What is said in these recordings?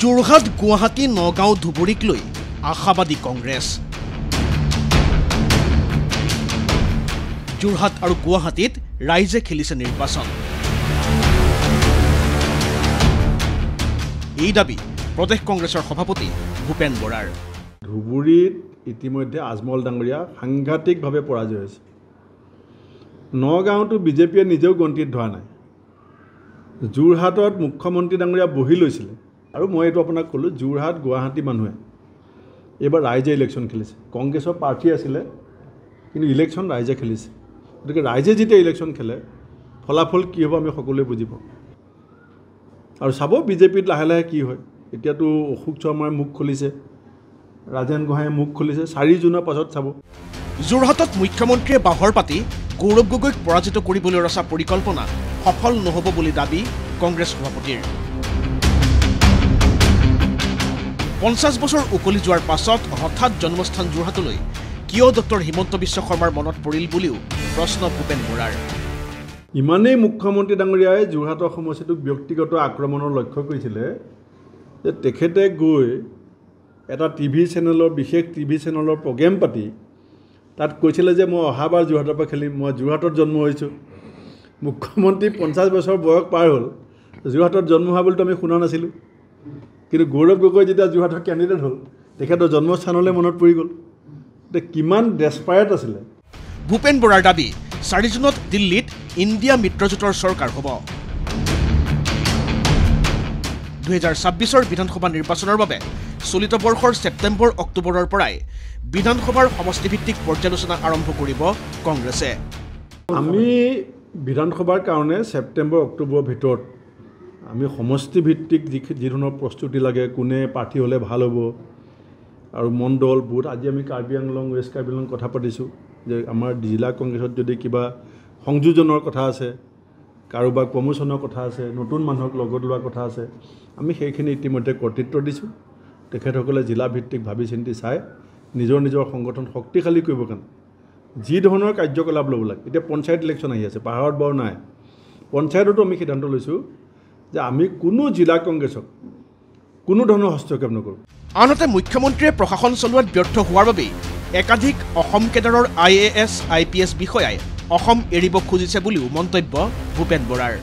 যোৰহাট গুৱাহাটী নগাঁও ধুবুৰীক লৈ আশাবাদী কংগ্ৰেছ যোৰহাট আৰু গুৱাহাটীত ৰাইজে খেলিছে নিৰ্বাচন এই দাবী প্ৰদেশ কংগ্ৰেছৰ সভাপতি ভূপেন বৰাৰ ধুবুৰীত ইতিমধ্যে আজমল ডাঙৰীয়া সাংঘাতিকভাৱে পৰাজয় হৈছে নগাঁওতো বিজেপিয়ে নিজেও গন্তিত ধৰা নাই যোৰহাটত মুখ্যমন্ত্ৰী ডাঙৰীয়া বহি লৈছিলে আৰু মই এইটো আপোনাক ক'লোঁ যোৰহাট গুৱাহাটী মানুহে এইবাৰ ৰাইজে ইলেকশ্যন খেলিছে কংগ্ৰেছৰ প্ৰাৰ্থী আছিলে কিন্তু ইলেকশ্যন ৰাইজে খেলিছে গতিকে ৰাইজে যেতিয়া ইলেকশ্যন খেলে ফলাফল কি হ'ব আমি সকলোৱে বুজি পাওঁ আৰু চাব বিজেপিত লাহে লাহে কি হয় এতিয়াতো অশোক শৰ্মাই মুখ খুলিছে ৰাজেন গোহাঁয়ে মুখ খুলিছে 4 জুনৰ পাছত চাব যোৰহাটত মুখ্যমন্ত্ৰীয়ে বাহৰ পাতি গৌৰৱ গগৈক পৰাজিত কৰিবলৈ ৰচা পৰিকল্পনা সফল নহ'ব বুলি দাবী কংগ্ৰেছ সভাপতিৰ 50 বছৰ উকলি যোৱাৰ পাছত হঠাৎ জন্মস্থান যোৰহাটলৈ কিয় ডক্টৰ হিমন্ত বিশ্ব শৰ্মাৰ মনত পৰিল বুলিও প্ৰশ্ন ভূপেন বৰাৰ ইমানেই মুখ্যমন্ত্ৰী ডাঙৰীয়াই যোৰহাটৰ সমষ্টিটোক ব্যক্তিগত আক্ৰমণৰ লক্ষ্য কৰিছিলে যে তেখেতে গৈ এটা টিভি চেনেলৰ বিশেষ টিভি চেনেলৰ প্ৰগ্ৰেম পাতি তাত কৈছিলে যে মই অহাবাৰ যোৰহাটৰ পৰা খেলিম মই যোৰহাটত জন্ম হৈছোঁ মুখ্যমন্ত্ৰী 50 বছৰ বয়স পাৰ হ'ল যোৰহাটত জন্ম হোৱা বুলিতো আমি শুনা নাছিলোঁ কিন্তু গৌৰৱ গগৈ যেতিয়া যোৰহাটৰ কেণ্ডিডেট হ'ল তেখেতৰ জন্মস্থানলৈ মনত পৰি গ'ল কিমান ডেছপাৰেট আছিলে ভূপেন বৰাৰ দাবী 4 জুনত দিল্লীত ইণ্ডিয়া মিত্ৰজোঁটৰ চৰকাৰ হ'ব 2026 বিধানসভা নিৰ্বাচনৰ বাবে চলিত বৰ্ষৰ ছেপ্টেম্বৰ অক্টোবৰৰ পৰাই বিধানসভাৰ সমষ্টিভিত্তিক পৰ্যালোচনা আৰম্ভ কৰিব কংগ্ৰেছে আমি বিধানসভাৰ কাৰণে ছেপ্টেম্বৰ অক্টোবৰৰ ভিতৰত আমি সমষ্টিভিত্তিক যি ধৰণৰ প্ৰস্তুতি লাগে কোনে প্ৰাৰ্থী হ'লে ভাল হ'ব আৰু মণ্ডল বুথ আজি আমি কাৰ্বি আংলং ৱেষ্ট কাৰ্বি আংলং কথা পাতিছোঁ যে আমাৰ জিলা কংগ্ৰেছত যদি কিবা সংযোজনৰ কথা আছে কাৰোবাক প্ৰমোচনৰ কথা আছে নতুন মানুহক লগত লোৱাৰ কথা আছে আমি সেইখিনি ইতিমধ্যে কৰ্তৃত্ব দিছোঁ তেখেতসকলে জিলা ভিত্তিক ভাবি চিন্তি চাই নিজৰ নিজৰ সংগঠন শক্তিশালী কৰিবৰ কাৰণে যি ধৰণৰ কাৰ্যকলাপ ল'ব লাগে এতিয়া পঞ্চায়ত ইলেকশ্যন আহি আছে পাহাৰত বাৰু নাই পঞ্চায়ততো আমি সিদ্ধান্ত লৈছোঁ যে আমি কোনো জিলা কংগ্ৰেছক কোনো ধৰণৰ হস্তক্ষেপ নকৰোঁ আনহাতে মুখ্যমন্ত্ৰীয়ে প্ৰশাসন চলোৱাত ব্যৰ্থ হোৱাৰ বাবেই একাধিক অসম কেডাৰৰ IAS IPS বিষয়াই অসম এৰিব খুজিছে বুলিও মন্তব্য ভূপেন বৰাৰ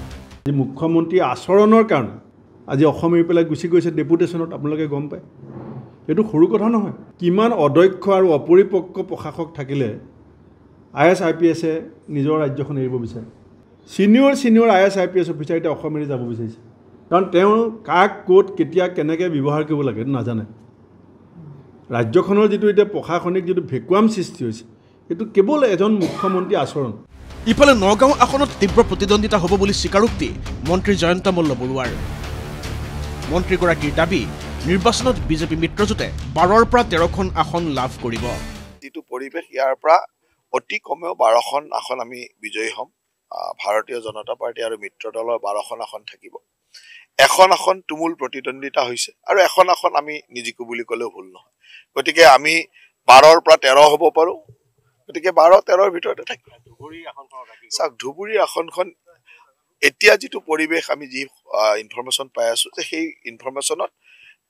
আজি মুখ্যমন্ত্ৰী আচৰণৰ কাৰণে আজি অসম এৰি পেলাই গুচি গৈছে ডেপুটেশ্যনত আপোনালোকে গম পায় এইটো সৰু কথা নহয় কিমান অদক্ষ আৰু অপৰিপক্ক প্ৰশাসক থাকিলে IAS IPSে নিজৰ ৰাজ্যখন এৰিব বিচাৰে ছিনিয়ৰ IAS IPS অফিচাৰ এতিয়া অসম এৰি যাব বিচাৰিছে কাৰণ তেওঁ কাক ক'ত কেতিয়া কেনেকৈ ব্যৱহাৰ কৰিব লাগে এইটো নাজানে ৰাজ্যখনৰ যিটো এতিয়া প্ৰশাসনিক যিটো ভেকুৱাম সৃষ্টি হৈছে এইটো কেৱল এজন মুখ্যমন্ত্ৰী আচৰণ ইফালে নগাঁও আসনত তীব্ৰ প্ৰতিদ্বন্দ্বিতা হ'ব বুলি স্বীকাৰোক্তি মন্ত্ৰী জয়ন্ত মল্ল বৰুৱাৰ মন্ত্ৰীগৰাকীৰ দাবী নিৰ্বাচনত বিজেপি মিত্ৰজোঁটে 12ৰ পৰা 13খন আসন লাভ কৰিব যিটো পৰিৱেশ ইয়াৰ পৰা অতি কমেও 12খন আসন আমি বিজয়ী হ'ম ভাৰতীয় জনতা পাৰ্টি আৰু মিত্ৰ দলৰ 12খন আসন থাকিব এখন আসন তুমুল প্ৰতিদ্বন্দ্বিতা হৈছে আৰু এখন আসন আমি নিজিকো বুলি ক'লেও ভুল নহয় গতিকে আমি 12ৰ পৰা 13 হ'ব পাৰোঁ গতিকে 12-13ৰ ভিতৰতে থাকিব চাওক ধুবুৰী আসনখন এতিয়া যিটো পৰিৱেশ আমি যি ইনফৰমেশ্যন পাই আছোঁ যে সেই ইনফৰমেশ্যনত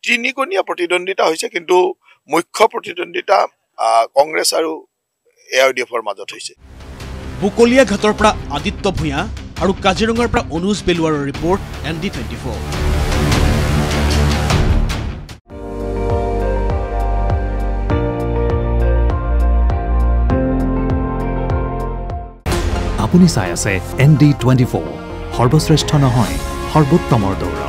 তিনিকোণীয়া প্ৰতিদ্বন্দ্বিতা হৈছে কিন্তু মুখ্য প্ৰতিদ্বন্দ্বিতা কংগ্ৰেছ আৰু ARDFৰ মাজত হৈছে বুকলীয়া ঘাটৰ পৰা আদিত্য ভূঞা আৰু কাজিৰঙাৰ পৰা অনুজ বেলুৱাৰৰ ৰিপৰ্ট ND24 আপুনি চাই আছে ND24 সৰ্বশ্ৰেষ্ঠ নহয় সৰ্বোত্তমৰ দৌৰ